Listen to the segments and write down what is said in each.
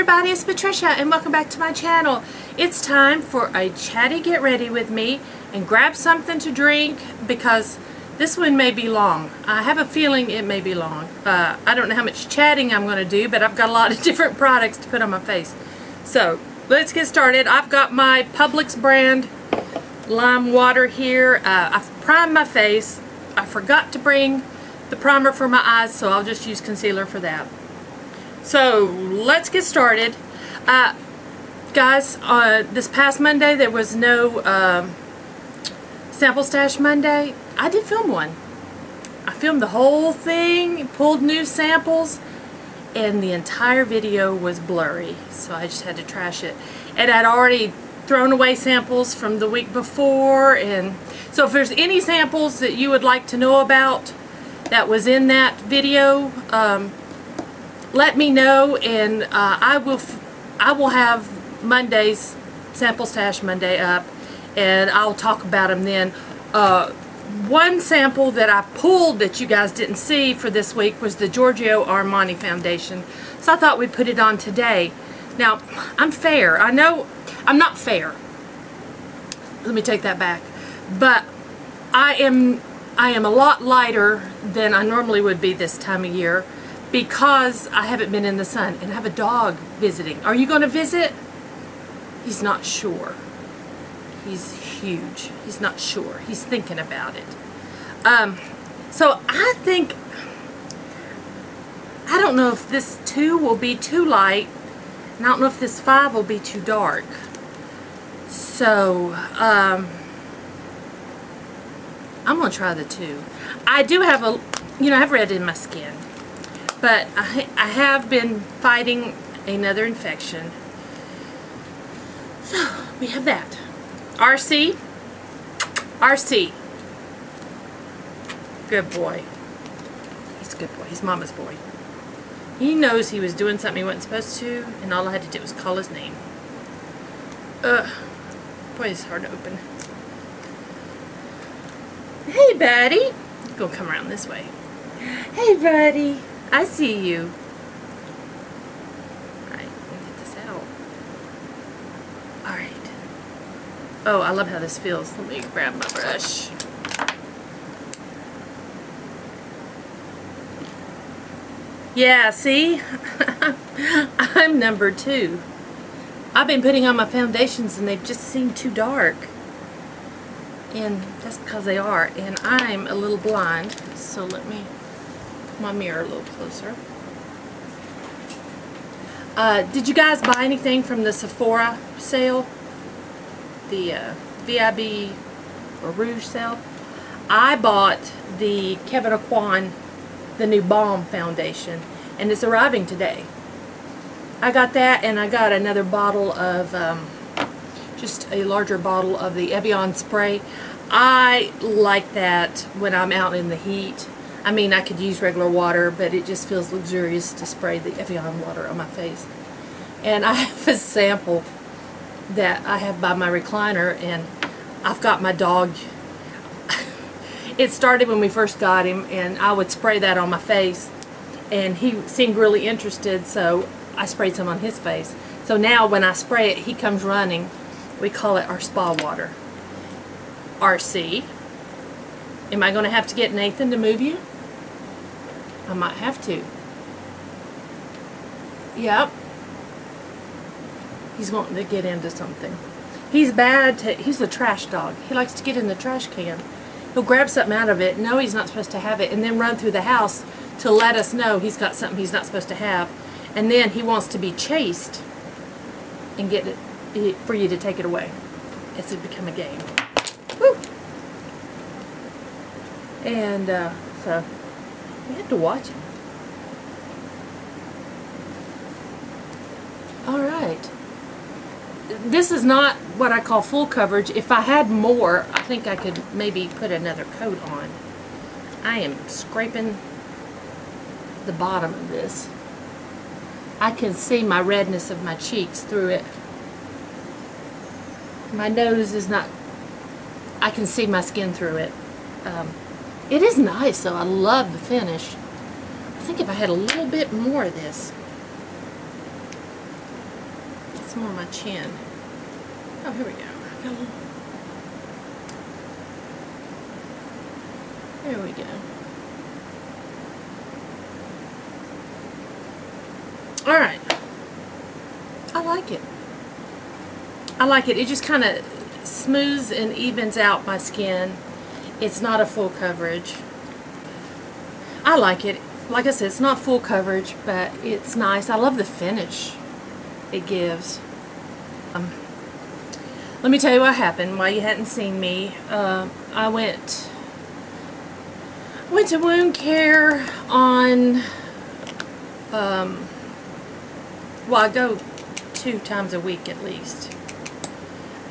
everybody, it's Patricia and welcome back to my channel. It's time for a chatty get ready with me, and grab something to drink because this one may be long. I have a feeling it may be long. I don't know how much chatting I'm going to do, but I've got a lot of different products to put on my face. So let's get started. I've got my Publix brand lime water here. I've primed my face. I forgot to bring the primer for my eyes, so I'll just use concealer for that. So let's get started. Guys, this past Monday there was no Sample Stash Monday. I did film one. I filmed the whole thing, pulled new samples, and the entire video was blurry, so I just had to trash it. And I'd already thrown away samples from the week before, and so if there's any samples that you would like to know about that was in that video, let me know, and I will have Monday's Sample Stash Monday up, and I'll talk about them then. One sample that I pulled that you guys didn't see for this week was the Giorgio Armani foundation, so I thought we'd put it on today. Now, I'm fair. I know I'm not fair. Let me take that back. But I am a lot lighter than I normally would be this time of year because I haven't been in the sun, and I have a dog visiting. Are you going to visit? He's not sure. He's huge. He's not sure. He's thinking about it. So I think, I don't know if this 2 will be too light, and I don't know if this 5 will be too dark. So, I'm going to try the 2. I do have a, I have red in my skin, but I have been fighting another infection. So, we have that. RC. Good boy. He's a good boy. He's mama's boy. He knows he was doing something he wasn't supposed to, and all I had to do was call his name. Boy, it's hard to open. Hey, buddy. I'm gonna come around this way. Hey, buddy. I see you. Alright, let me get this out. Alright. Oh, I love how this feels. Let me grab my brush. Yeah, see? I'm number 2. I've been putting on my foundations and they've just seemed too dark. And that's because they are. And I'm a little blind, so let me put my mirror a little closer. Did you guys buy anything from the Sephora sale? The VIB or Rouge sale? I bought the Kevin Aucoin, the new Balm foundation, and it's arriving today. I got that, and I got another bottle of, just a larger bottle of the Evian spray. I like that when I'm out in the heat. I mean, I could use regular water, but it just feels luxurious to spray the Evian water on my face. And I have a sample that I have by my recliner, and I've got my dog. It started when we first got him, and I would spray that on my face, and he seemed really interested, so I sprayed some on his face. So now when I spray it, he comes running. We call it our spa water. RC. Am I going to have to get Nathan to move you? I might have to. Yep. He's wanting to get into something. He's bad. He's a trash dog. He likes to get in the trash can. He'll grab something out of it, know he's not supposed to have it, and then run through the house to let us know he's got something he's not supposed to have. And then he wants to be chased and get it for you to take it away. It's become a game. Woo! And so we have to watch him. All right. This is not what I call full coverage. If I had more, I think I could maybe put another coat on. I am scraping the bottom of this. I can see my redness of my cheeks through it. My nose is not, I can see my skin through it. It is nice though. I love the finish. I think if I had a little bit more of this, some more on my chin. Oh, here we go. Got a little... There we go. Alright. I like it. I like it. It just kind of smooths and evens out my skin. It's not a full coverage. I like it. Like I said, it's not full coverage, but it's nice. I love the finish it gives. Let me tell you what happened while you hadn't seen me. I went to wound care on, well, I go 2 times a week at least.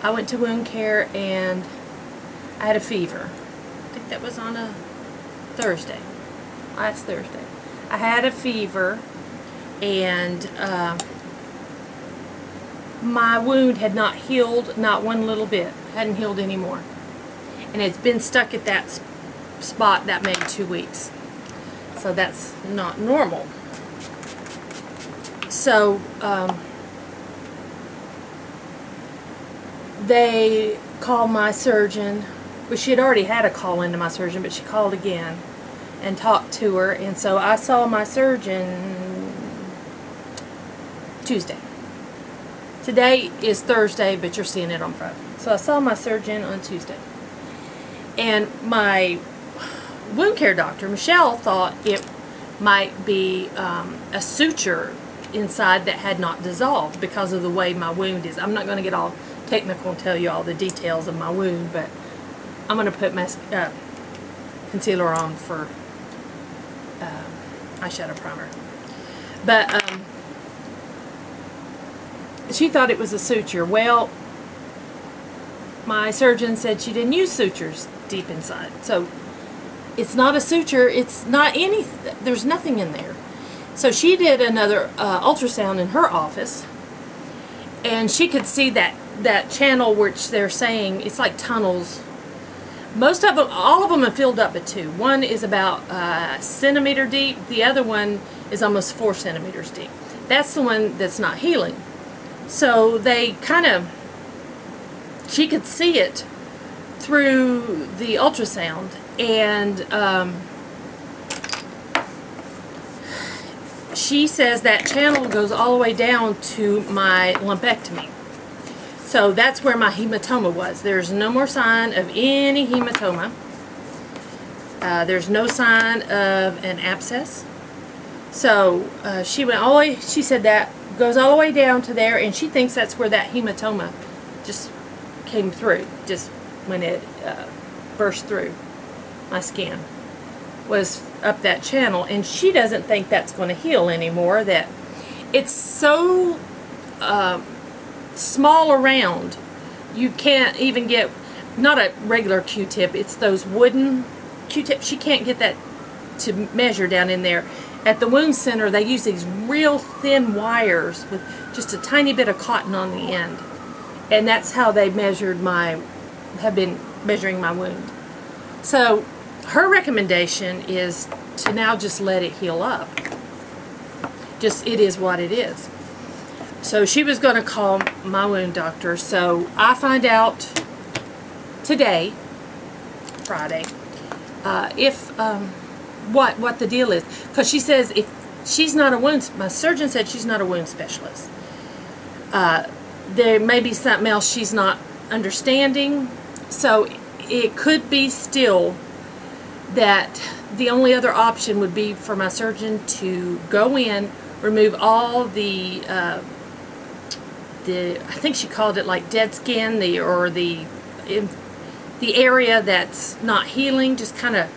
I went to wound care and I had a fever. I think that was on a Thursday. Last Thursday. I had a fever and my wound had not healed, not one little bit. Hadn't healed anymore. And it's been stuck at that spot that made 2 weeks. So that's not normal. So they called my surgeon. Well, she had already had a call into my surgeon, but she called again and talked to her. And so I saw my surgeon Tuesday. Today is Thursday, but you're seeing it on Friday. So I saw my surgeon on Tuesday. And my wound care doctor, Michelle, thought it might be a suture inside that had not dissolved because of the way my wound is. I'm not going to get all technical and tell you all the details of my wound, but I'm going to put my concealer on for eyeshadow primer. But she thought it was a suture. Well, my surgeon said she didn't use sutures deep inside. So it's not a suture. It's not any. There's nothing in there. So she did another ultrasound in her office, and she could see that channel which they're saying it's like tunnels. Most of them, all of them are filled up at 2. One is about a centimeter deep. The other one is almost 4 centimeters deep. That's the one that's not healing. So they she could see it through the ultrasound, and she says that channel goes all the way down to my lumpectomy. So that's where my hematoma was. There's no more sign of any hematoma. There's no sign of an abscess. So she went all the way, she said that goes all the way down to there, and she thinks that's where that hematoma just came through, just when it burst through my skin, was up that channel. And she doesn't think that's going to heal anymore, that it's so small around, you can't even get, not a regular Q-tip, it's those wooden Q-tips. She can't get that to measure down in there. At the wound center, they use these real thin wires with just a tiny bit of cotton on the end. And that's how they have been measuring my wound. So her recommendation is to now just let it heal up. Just, it is what it is. So she was going to call my wound doctor. So I find out today, Friday, if what the deal is, because she says if she's not a wound, my surgeon said she's not a wound specialist. There may be something else she's not understanding, so it could be still that the only other option would be for my surgeon to go in, remove all the I think she called it like dead skin, the area that's not healing, just kind of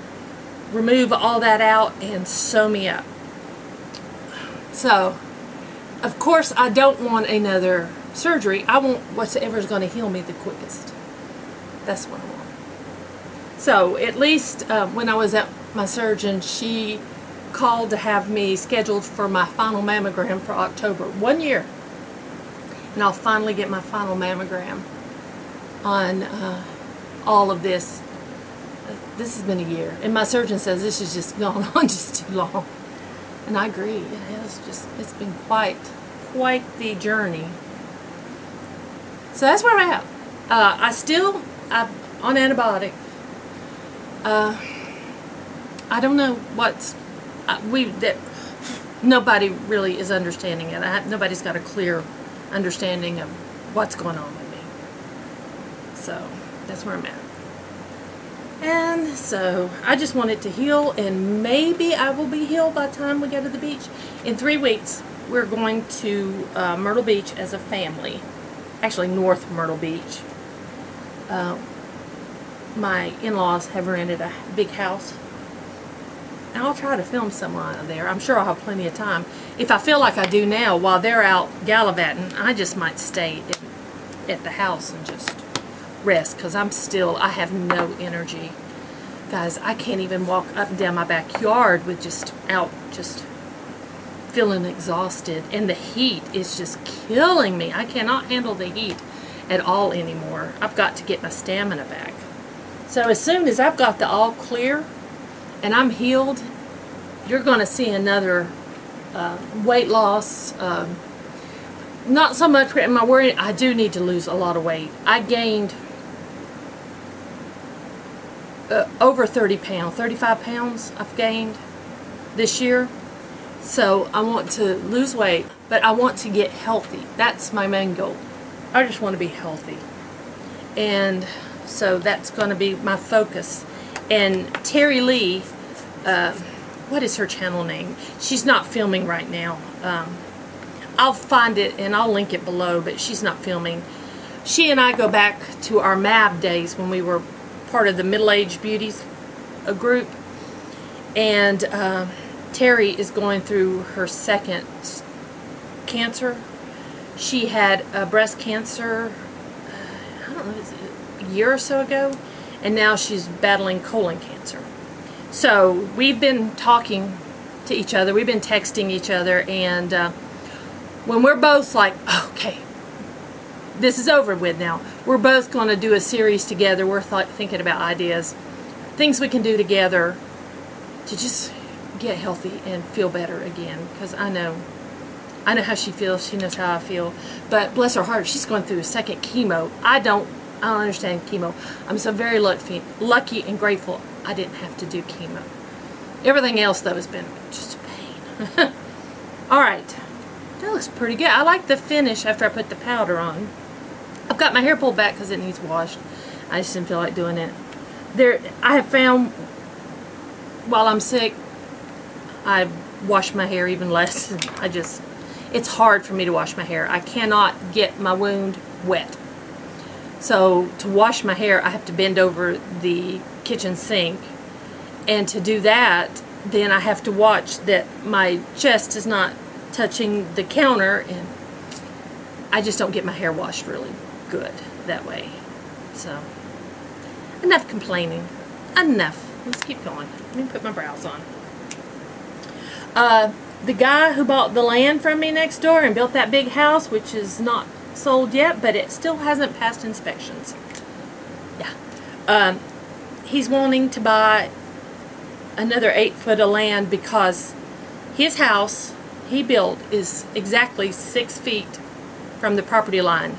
remove all that out and sew me up. So, of course, I don't want another surgery. I want whatever's going to heal me the quickest. That's what I want. So, at least when I was at my surgeon, she called to have me scheduled for my final mammogram for October. 1 year. And I'll finally get my final mammogram on all of this. This has been a year, and my surgeon says this has just gone on just too long, and I agree. It has just, it's been quite the journey. So that's where I'm at. I'm on antibiotic. I don't know what's nobody really is understanding it. Nobody's got a clear understanding of what's going on with me. So that's where I'm at. And so I just want it to heal, and maybe I will be healed by the time we go to the beach. In 3 weeks, we're going to Myrtle Beach as a family. Actually, North Myrtle Beach. My in-laws have rented a big house. And I'll try to film somewhere there. I'm sure I'll have plenty of time. If I feel like I do now, while they're out gallivanting, I just might stay at the house and just rest, because I have no energy. Guys, I can't even walk up and down my backyard with just feeling exhausted. And the heat is just killing me. I cannot handle the heat at all anymore. I've got to get my stamina back. So as soon as I've got the all clear and I'm healed, you're going to see another weight loss. Not so much in my worry. I do need to lose a lot of weight. I gained over 30 pounds, 35 pounds I've gained this year. So I want to lose weight, but I want to get healthy. That's my main goal. I just want to be healthy. And so that's going to be my focus. And Terry Lee, what is her channel name? She's not filming right now. I'll find it and I'll link it below, but she's not filming. She and I go back to our MAB days when we were part of the middle-aged beauties group. And Terry is going through her second cancer. She had breast cancer, I don't know, a year or so ago, and now she's battling colon cancer. So we've been talking to each other, we've been texting each other, and when we're both like, okay, this is over with now, we're both going to do a series together. We're thinking about ideas, things we can do together to just get healthy and feel better again, because I know how she feels. She knows how I feel. But bless her heart, she's going through a second chemo. I don't understand chemo. I'm so very lucky and grateful I didn't have to do chemo. Everything else, though, has been just a pain. Alright, that looks pretty good. I like the finish after I put the powder on. I've got my hair pulled back because it needs washed. I just didn't feel like doing it. I have found, while I'm sick, I wash my hair even less. It's hard for me to wash my hair. I cannot get my wound wet. So to wash my hair, I have to bend over the kitchen sink. And to do that, then I have to watch that my chest is not touching the counter, and I just don't get my hair washed really good that way. So, enough complaining. Enough. Let's keep going. Let me put my brows on. The guy who bought the land from me next door and built that big house, which is not sold yet, but it still hasn't passed inspections. Yeah. He's wanting to buy another 8 foot of land because his house he built is exactly 6 feet from the property line.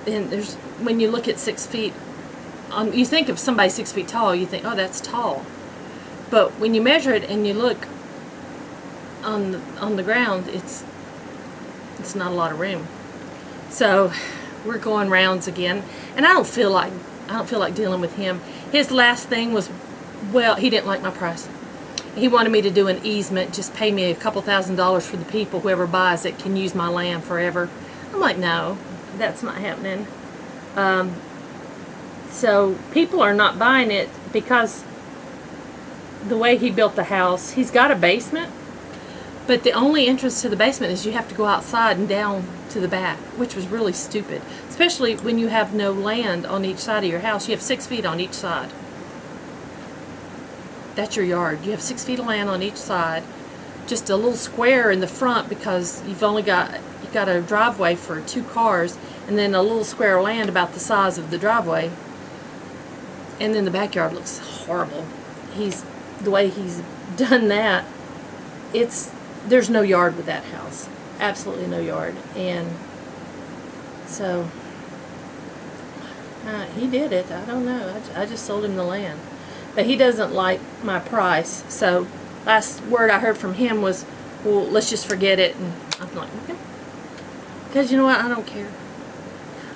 And when you look at 6 feet, you think of somebody 6 feet tall, you think, oh, that's tall. But when you measure it and you look on the ground, it's not a lot of room. So we're going rounds again, and I don't feel like dealing with him. His last thing was, well, he didn't like my price. He wanted me to do an easement, just pay me a couple $1,000s for the people, whoever buys it can use my land forever. I'm like, no, that's not happening. So people are not buying it because the way he built the house, he's got a basement, but the only entrance to the basement is you have to go outside and down to the back, which was really stupid, especially when you have no land on each side of your house. You have 6 feet on each side. That's your yard. You have 6 feet of land on each side, just a little square in the front because you've got a driveway for 2 cars, and then a little square of land about the size of the driveway, and then the backyard looks horrible. The way he's done that, there's no yard with that house absolutely no yard. And so he did it. I don't know. I just sold him the land. But he doesn't like my price. So last word I heard from him was, well, let's just forget it. And I'm like, okay. Because you know what? I don't care.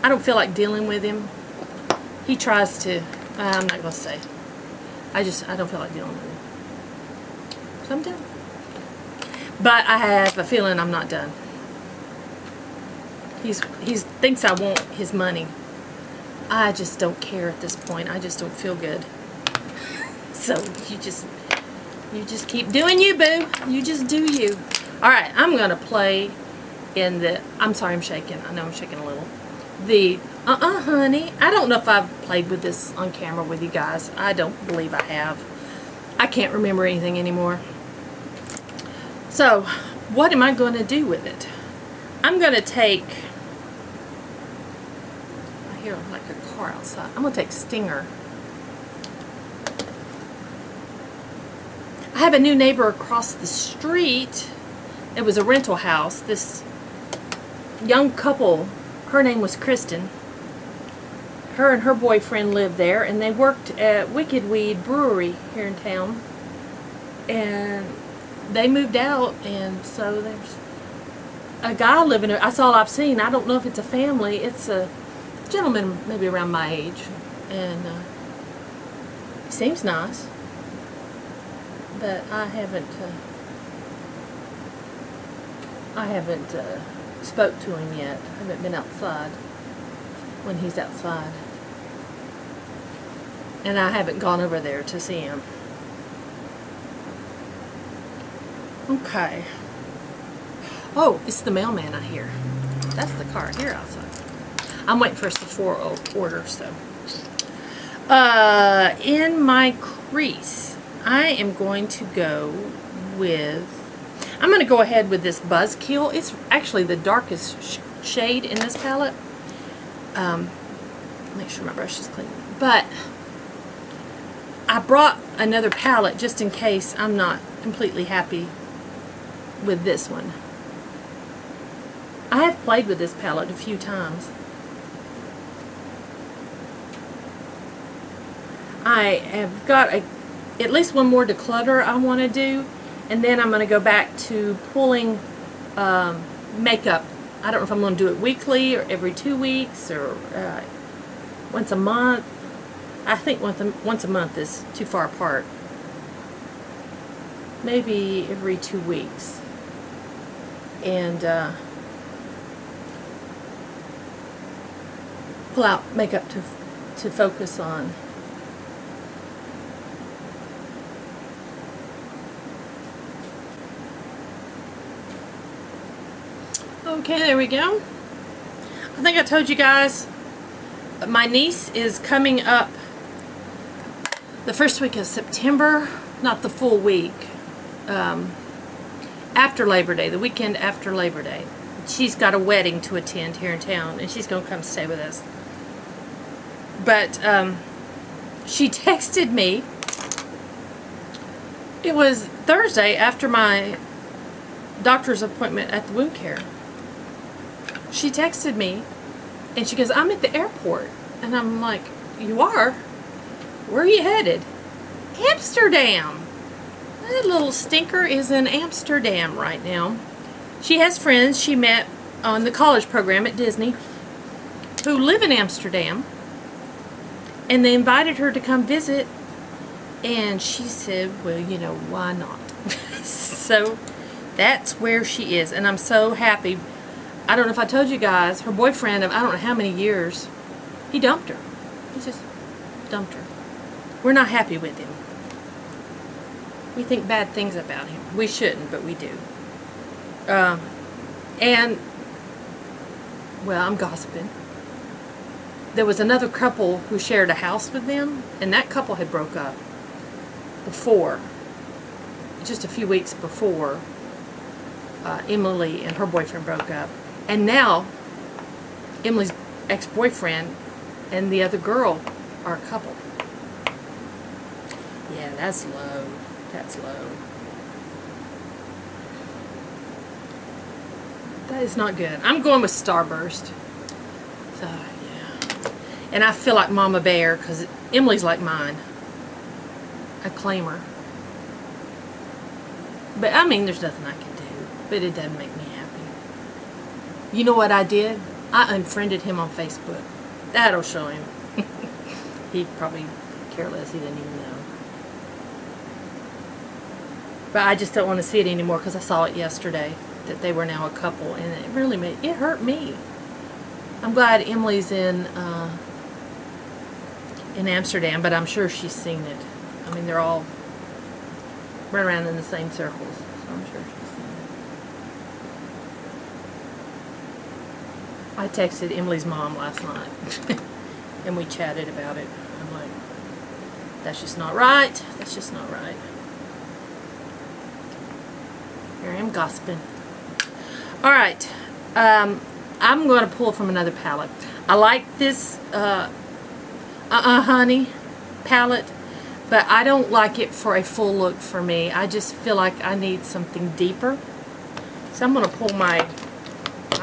I don't feel like dealing with him. He tries to. I'm not going to say. I don't feel like dealing with him. So I'm done. But I have a feeling I'm not done. He thinks I want his money. I just don't care at this point. I just don't feel good. So you just keep doing you, boo. You just do you. All right, I'm gonna play in the. I'm sorry, I'm shaking. I know I'm shaking a little. The honey. I don't know if I've played with this on camera with you guys. I don't believe I have. I can't remember anything anymore. So, what am I going to do with it? I'm going to take. I hear like a car outside. I'm going to take Stinger. I have a new neighbor across the street. It was a rental house. This young couple, her name was Kristen. Her and her boyfriend lived there, and they worked at Wicked Weed Brewery here in town. And they moved out, and so there's a guy living there. That's all I've seen. I don't know if it's a family. It's a gentleman maybe around my age, and he seems nice. But I haven't spoke to him yet. I haven't been outside when he's outside. And I haven't gone over there to see him. Okay. Oh, it's the mailman I hear. That's the car here outside. I'm waiting for a Sephora order, so. In my crease, I am going to go with, I'm going to go ahead with this Buzzkill. It's actually the darkest shade in this palette. Make sure my brush is clean. But I brought another palette just in case I'm not completely happy with this one. I have played with this palette a few times. I have got at least one more declutter I want to do, and then I'm going to go back to pulling makeup. I don't know if I'm going to do it weekly or every 2 weeks or once a month. I think once a month is too far apart. Maybe every 2 weeks. And pull out makeup to focus on. Okay, there we go. I think I told you guys my niece is coming up the first week of September, not the full week, after Labor Day, the weekend after Labor Day. She's got a wedding to attend here in town, and she's going to come stay with us. But she texted me. It was Thursday after my doctor's appointment at the wound care. She texted me, and she goes, I'm at the airport. And I'm like, you are? Where are you headed? Amsterdam. That little stinker is in Amsterdam right now. She has friends she met on the college program at Disney who live in Amsterdam. And they invited her to come visit. And she said, well, you know, why not? So that's where she is. And I'm so happy. I don't know if I told you guys, her boyfriend of I don't know how many years, he dumped her. He just dumped her. We're not happy with him. We think bad things about him. We shouldn't, but we do. And, well, I'm gossiping. There was another couple who shared a house with them, and that couple had broke up before, just a few weeks before Emily and her boyfriend broke up. And now, Emily's ex-boyfriend and the other girl are a couple. Yeah, that's low. That's low. That is not good. I'm going with Starburst. So, yeah. And I feel like Mama Bear because Emily's like mine. I claim her. But, I mean, there's nothing I can do. But it doesn't make me happy. You know what I did? I unfriended him on Facebook. That'll show him. He'd probably care less. He didn't even know. But I just don't want to see it anymore because I saw it yesterday that they were now a couple, and it really it hurt me. I'm glad Emily's in Amsterdam, but I'm sure she's seen it. I mean, they're all run around in the same circles, so I'm sure she's seen it. I texted Emily's mom last night, and we chatted about it. I'm like, that's just not right. That's just not right. Here I am gossiping. Alright, I'm going to pull from another palette. I like this Honey palette, but I don't like it for a full look for me. I just feel like I need something deeper. So I'm going to pull I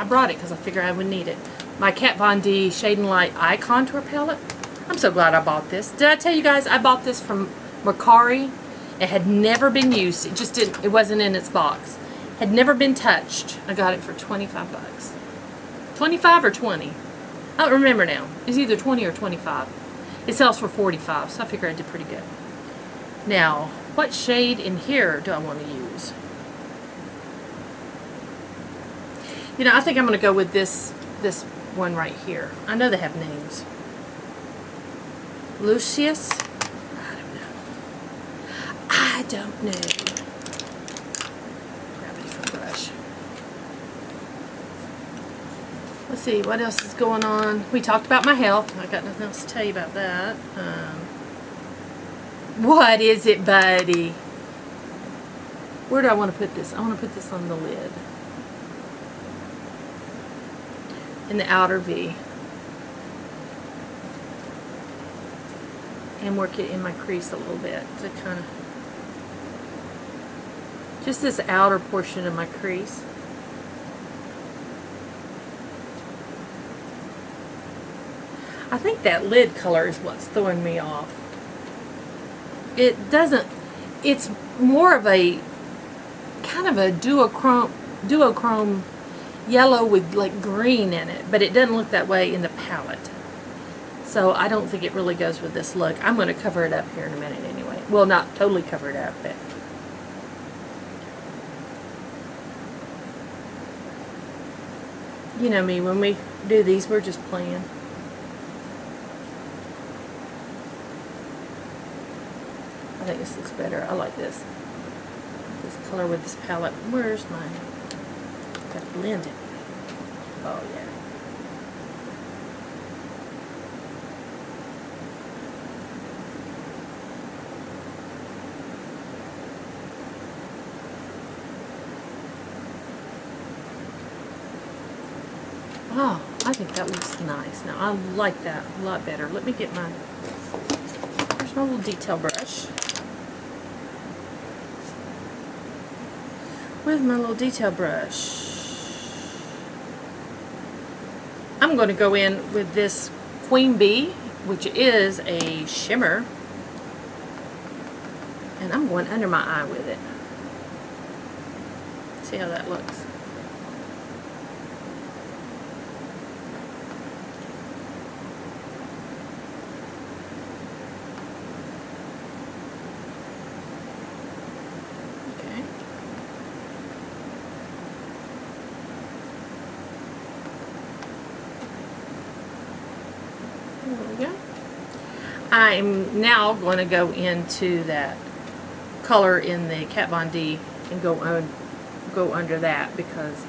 brought it because I figured I would need it. My Kat Von D Shade and Light Eye Contour palette. I'm so glad I bought this. Did I tell you guys I bought this from Mercari? It had never been used. It just didn't, it wasn't in its box. Had never been touched. I got it for 25 bucks. 25 or 20? I don't remember now. It's either 20 or 25. It sells for 45, so I figure I did pretty good. Now, what shade in here do I want to use? You know, I think I'm going to go with this one right here. I know they have names. Lucius? I don't know. Grab a different brush. Let's see, what else is going on? We talked about my health. I got nothing else to tell you about that. What is it, buddy? Where do I want to put this? I want to put this on the lid. In the outer V. And work it in my crease a little bit to kind of... just this outer portion of my crease. I think that lid color is what's throwing me off. It doesn't, it's more of a kind of a duochrome yellow with like green in it, but it doesn't look that way in the palette. So I don't think it really goes with this look. I'm going to cover it up here in a minute anyway. Well, not totally cover it up, but you know me, when we do these, we're just playing. I think this looks better. I like this color with this palette. Where's mine? Got to blend it. Oh yeah. Oh, I think that looks nice. Now, I like that a lot better. Let me get my, here's my little detail brush. With my little detail brush, I'm going to go in with this Queen Bee, which is a shimmer, and I'm going under my eye with it. See how that looks. I'm now going to go into that color in the Kat Von D and go under that because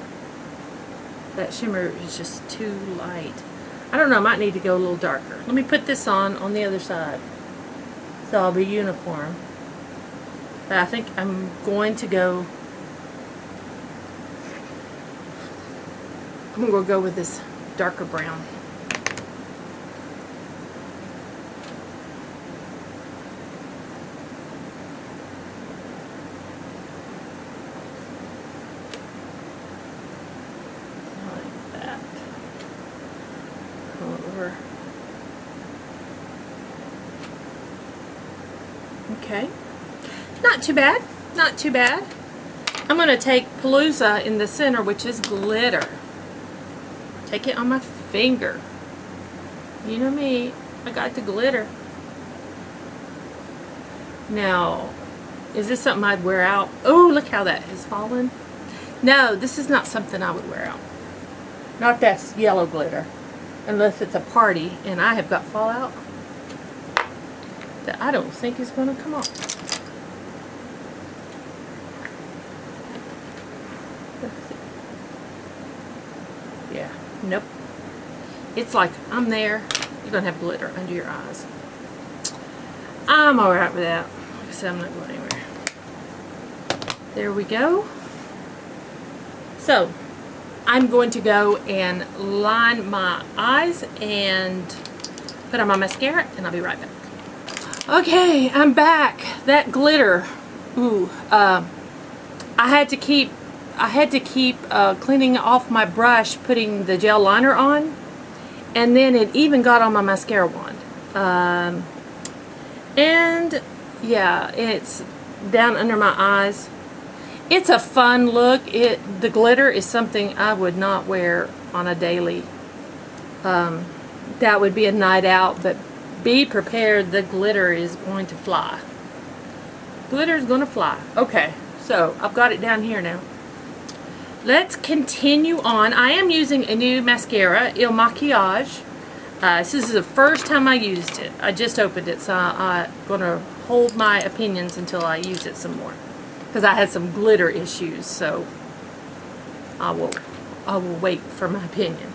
that shimmer is just too light. I don't know, I might need to go a little darker. Let me put this on the other side so I'll be uniform. But I think I'm going to go, I'm going to go with this darker brown. over. Okay. Not too bad. Not too bad. I'm going to take Palooza in the center, which is glitter. Take it on my finger. You know me. I got the glitter. Now, is this something I'd wear out? Oh, look how that has fallen. No, this is not something I would wear out. Not that yellow glitter. Unless it's a party and I have got fallout that I don't think is going to come off. Yeah, nope. It's like I'm there. You're going to have glitter under your eyes. I'm alright with that. Like I said, I'm not going anywhere. There we go. So, I'm going to go and line my eyes and put on my mascara, and I'll be right back. Okay, I'm back. That glitter. Ooh, I had to keep cleaning off my brush, putting the gel liner on, and then it even got on my mascara wand. And yeah, it's down under my eyes. It's a fun look. The glitter is something I would not wear on a daily. That would be a night out, but be prepared, the glitter is going to fly. Glitter is going to fly. Okay, so I've got it down here now. Let's continue on. I am using a new mascara, Il Maquillage. This is the first time I used it. I just opened it, so I'm going to hold my opinions until I use it some more. Because I had some glitter issues, so I will wait for my opinion.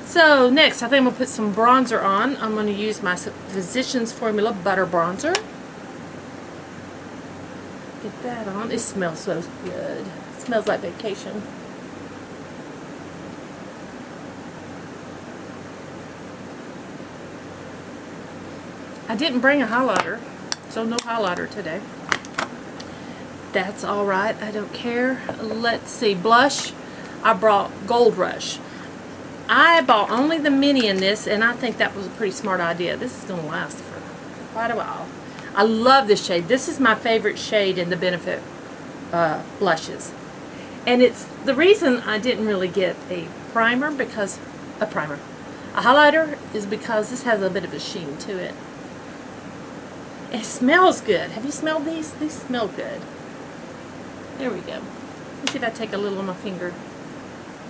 So next, I think I'm going to put some bronzer on. I'm going to use my Physicians Formula Butter Bronzer. Get that on. It smells so good. It smells like vacation. I didn't bring a highlighter, so no highlighter today. That's alright, I don't care. Let's see, blush. I brought Gold Rush. I bought only the mini in this, and I think that was a pretty smart idea. This is going to last for quite a while. I love this shade. This is my favorite shade in the Benefit blushes. And it's the reason I didn't really get a primer, because a highlighter, is because this has a bit of a sheen to it. It smells good. Have you smelled these? These smell good. There we go. Let's see if I take a little on my finger.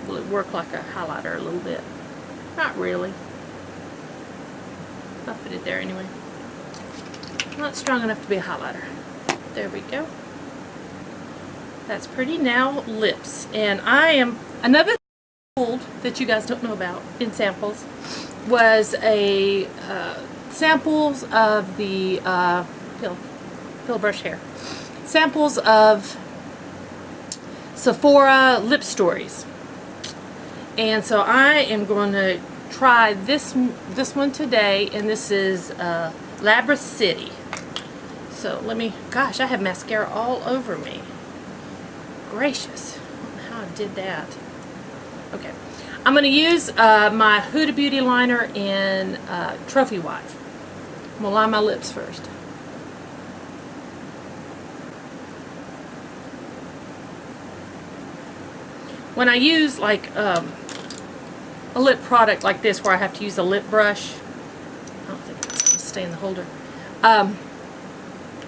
Will it work like a highlighter a little bit? Not really. I'll put it there anyway. Not strong enough to be a highlighter. There we go. That's pretty. Now lips. And I am, another thing that you guys don't know about in samples was a samples of the pill brush hair. Samples of Sephora Lip Stories. And so I am going to try this one today, and this is Labra City. So let me, gosh, I have mascara all over me. Gracious, I don't know how I did that. Okay, I'm going to use my Huda Beauty liner in Trophy Wife. I'm going to line my lips first. When I use like a lip product like this where I have to use a lip brush, I don't think it's going to stay in the holder.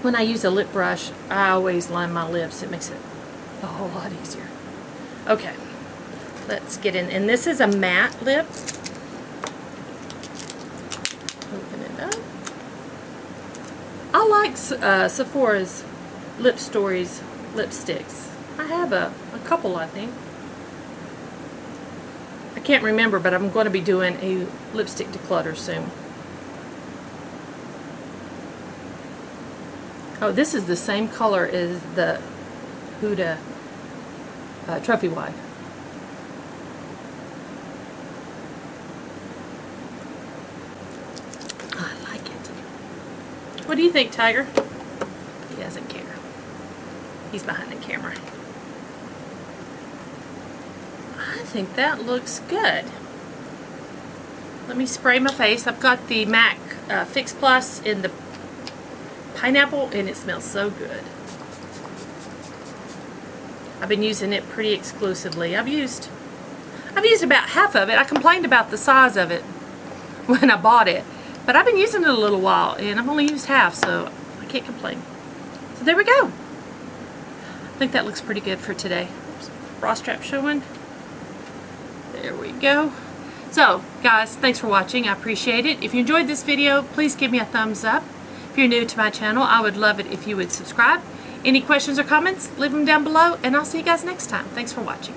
When I use a lip brush, I always line my lips. It makes it a whole lot easier. Okay, let's get in. And this is a matte lip. Open it up. I like Sephora's Lip Stories lipsticks. I have a couple, I think. I can't remember, but I'm going to be doing a lipstick declutter soon. Oh, this is the same color as the Huda Trophy Wife. I like it. What do you think, Tiger? He doesn't care. He's behind the camera. I think that looks good. let me spray my face. I've got the MAC Fix Plus in the pineapple, and it smells so good. I've been using it pretty exclusively. I've used about half of it. I complained about the size of it when I bought it, but I've been using it a little while, and I've only used half, so I can't complain. So there we go. I think that looks pretty good for today. Oops, bra strap showing. There we go. So, guys, thanks for watching. I appreciate it. If you enjoyed this video, please give me a thumbs up. If you're new to my channel, I would love it if you would subscribe. Any questions or comments, leave them down below, and I'll see you guys next time. Thanks for watching.